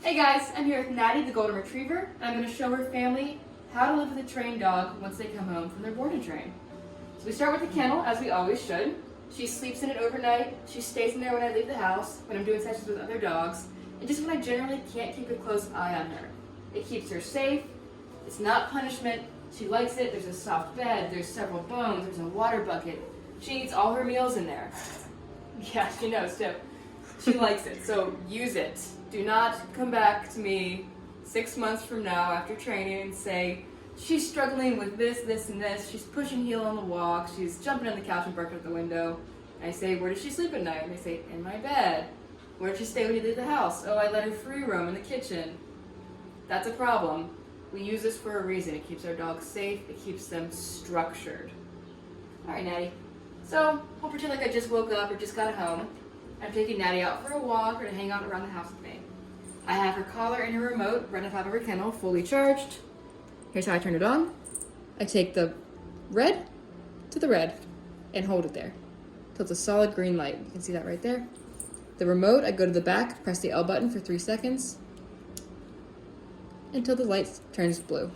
Hey guys, I'm here with Natty, the Golden Retriever, and I'm going to show her family how to live with a trained dog once they come home from their board and train. So we start with the kennel, as we always should. She sleeps in it overnight, she stays in there when I leave the house, when I'm doing sessions with other dogs, and just when I generally can't keep a close eye on her. It keeps her safe, it's not punishment, she likes it, there's a soft bed, there's several bones, there's a water bucket. She eats all her meals in there. Yeah, she knows too. She likes it, so use it. Do not come back to me 6 months from now after training and say, she's struggling with this, this, and this. She's pushing heel on the walk. She's jumping on the couch and barking at the window. And I say, where does she sleep at night? And they say, in my bed. Where does she stay when you leave the house? Oh, I let her free roam in the kitchen. That's a problem. We use this for a reason. It keeps our dogs safe. It keeps them structured. All right, Natty. So I'll pretend like I just woke up or just got home. I'm taking Natty out for a walk or to hang out around the house with me. I have her collar and her remote right on top of her kennel, fully charged. Here's how I turn it on. I take the red to the red and hold it there till it's a solid green light. You can see that right there. The remote, I go to the back, press the L button for 3 seconds until the light turns blue.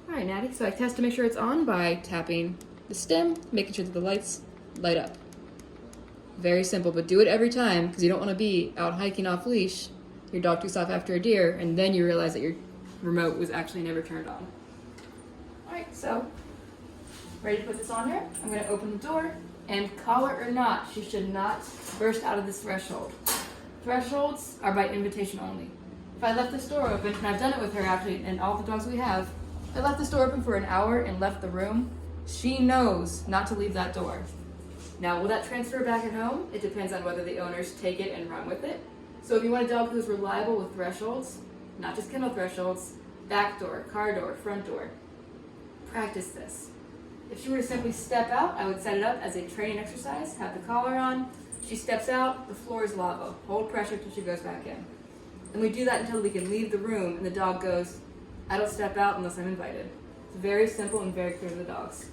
All right, Natty, so I test to make sure it's on by tapping the stem, making sure that the lights light up. Very simple, but do it every time because you don't want to be out hiking off leash, your dog took off after a deer, and then you realize that your remote was actually never turned on. All right, so ready to put this on here? I'm going to open the door, and collar or not, she should not burst out of this threshold. Thresholds are by invitation only. If I left this door open, and I've done it with her actually, and all the dogs we have, if I left this door open for an hour and left the room, she knows not to leave that door. Now, will that transfer back at home? It depends on whether the owners take it and run with it. So if you want a dog who's reliable with thresholds, not just kennel thresholds, back door, car door, front door, practice this. If she were to simply step out, I would set it up as a training exercise, have the collar on, she steps out, the floor is lava. Hold pressure till she goes back in. And we do that until we can leave the room and the dog goes, I don't step out unless I'm invited. It's very simple and very clear to the dogs.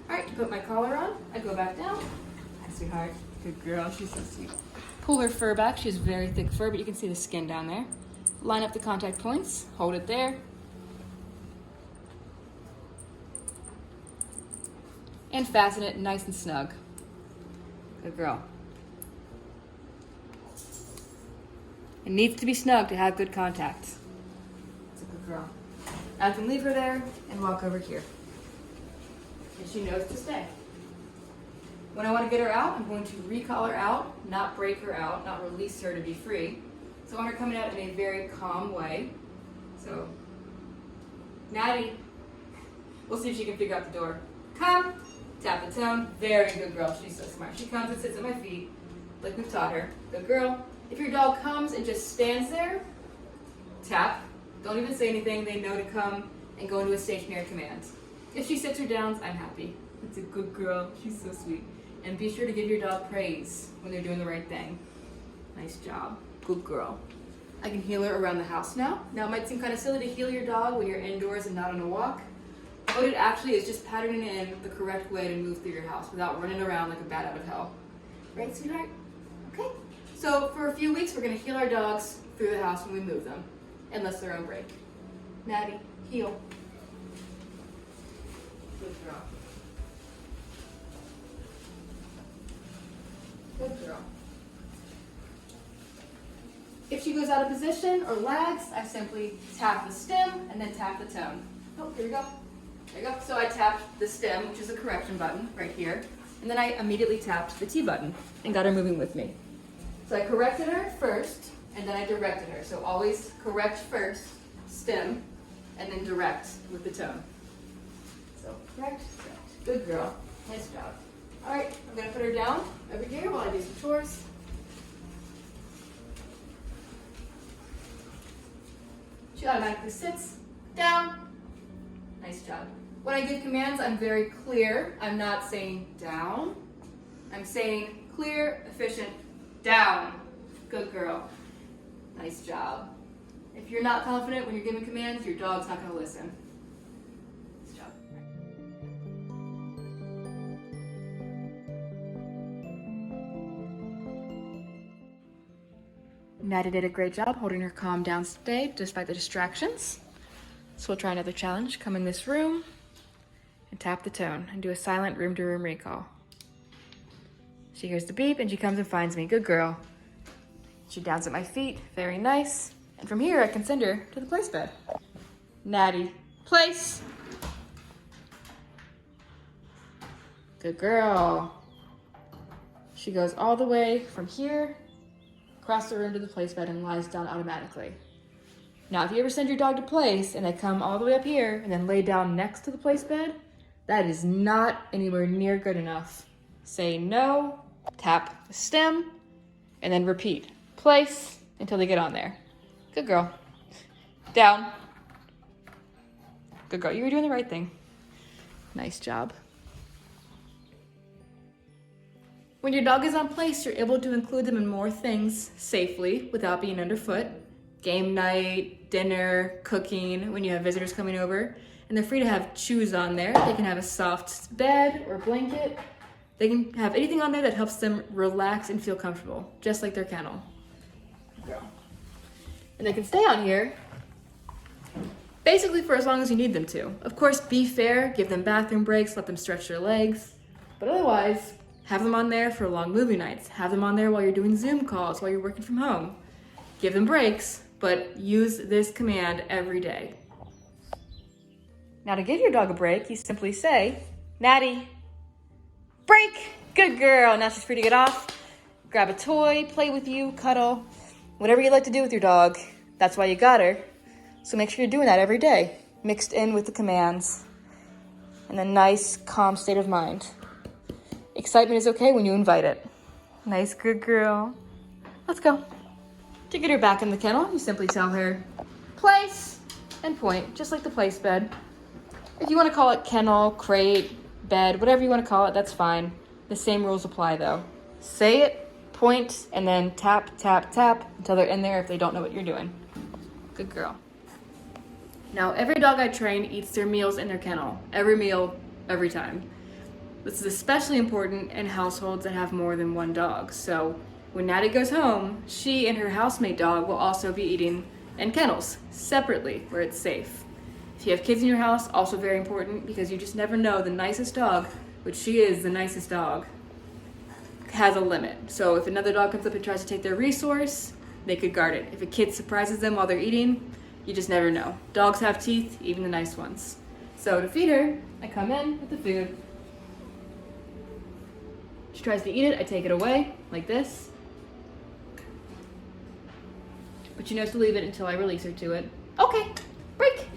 All right, to put my collar on, I go back down. Hi, sweetheart. Good girl, she's so sweet. Pull her fur back. She has very thick fur, but you can see the skin down there. Line up the contact points, hold it there. And fasten it nice and snug. Good girl. It needs to be snug to have good contact. It's a good girl. Now I can leave her there and walk over here. And she knows to stay. When I want to get her out, I'm going to recollar out, not break her out, not release her to be free. So I want her coming out in a very calm way. So, Natty, we'll see if she can figure out the door. Come, tap the tone. Very good girl, she's so smart. She comes and sits at my feet, like we've taught her. Good girl. If your dog comes and just stands there, tap. Don't even say anything, they know to come and go into a stationary command. If she sits her down, I'm happy. It's a good girl, she's so sweet. And be sure to give your dog praise when they're doing the right thing. Nice job, good girl. I can heel her around the house now. Now it might seem kind of silly to heel your dog when you're indoors and not on a walk, but it actually is just patterning in the correct way to move through your house without running around like a bat out of hell. Right, sweetheart? Okay. So for a few weeks, we're gonna heel our dogs through the house when we move them, unless they're on break. Natty, heel. Good girl. Good girl. If she goes out of position or lags, I simply tap the stem and then tap the tone. Oh, here we go. There you go. So I tapped the stem, which is a correction button right here, and then I immediately tapped the T button and got her moving with me. So I corrected her first, and then I directed her. So always correct first, stem, and then direct with the tone. So correct, direct. Good girl. Nice job. All right, I'm gonna put her down over here while I do some chores. She automatically sits down. Nice job. When I give commands, I'm very clear. I'm not saying down. I'm saying clear, efficient, down. Good girl. Nice job. If you're not confident when you're giving commands, your dog's not gonna listen. Nice job. Natty did a great job holding her calm down today despite the distractions. So we'll try another challenge. Come in this room and tap the tone and do a silent room-to-room recall. She hears the beep and she comes and finds me. Good girl. She downs at my feet. Very nice. And from here I can send her to the place bed. Natty, place. Good girl. She goes all the way from here across the room to the place bed and lies down automatically. Now, if you ever send your dog to place and they come all the way up here and then lay down next to the place bed, that is not anywhere near good enough. Say no, tap the stem, and then repeat. Place until they get on there. Good girl. Down. Good girl. You were doing the right thing. Nice job. When your dog is on place, you're able to include them in more things safely without being underfoot. Game night, dinner, cooking, when you have visitors coming over. And they're free to have chews on there. They can have a soft bed or blanket. They can have anything on there that helps them relax and feel comfortable, just like their kennel. And they can stay on here basically for as long as you need them to. Of course, be fair, give them bathroom breaks, let them stretch their legs. But otherwise, have them on there for long movie nights. Have them on there while you're doing Zoom calls, while you're working from home. Give them breaks, but use this command every day. Now to give your dog a break, you simply say, Natty, break! Good girl. Now she's free to get off, grab a toy, play with you, cuddle, whatever you like to do with your dog. That's why you got her. So make sure you're doing that every day, mixed in with the commands and a nice, calm state of mind. Excitement is okay when you invite it. Nice, good girl. Let's go. To get her back in the kennel, you simply tell her, place, and point, just like the place bed. If you want to call it kennel, crate, bed, whatever you want to call it, that's fine. The same rules apply though. Say it, point, and then tap, tap, tap until they're in there if they don't know what you're doing. Good girl. Now, every dog I train eats their meals in their kennel. Every meal, every time. This is especially important in households that have more than one dog. So when Natty goes home, she and her housemate dog will also be eating in kennels, separately, where it's safe. If you have kids in your house, also very important, because you just never know, the nicest dog, which she is the nicest dog, has a limit. So if another dog comes up and tries to take their resource, they could guard it. If a kid surprises them while they're eating, you just never know. Dogs have teeth, even the nice ones. So to feed her, I come in with the food. She tries to eat it, I take it away, like this. But she knows to leave it until I release her to it. Okay, break.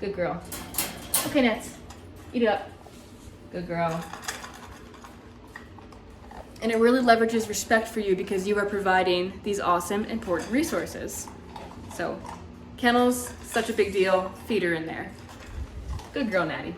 Good girl. Okay, Nets, eat it up. Good girl. And it really leverages respect for you because you are providing these awesome, important resources. So, kennels, such a big deal. Feed her in there. Good girl, Natty.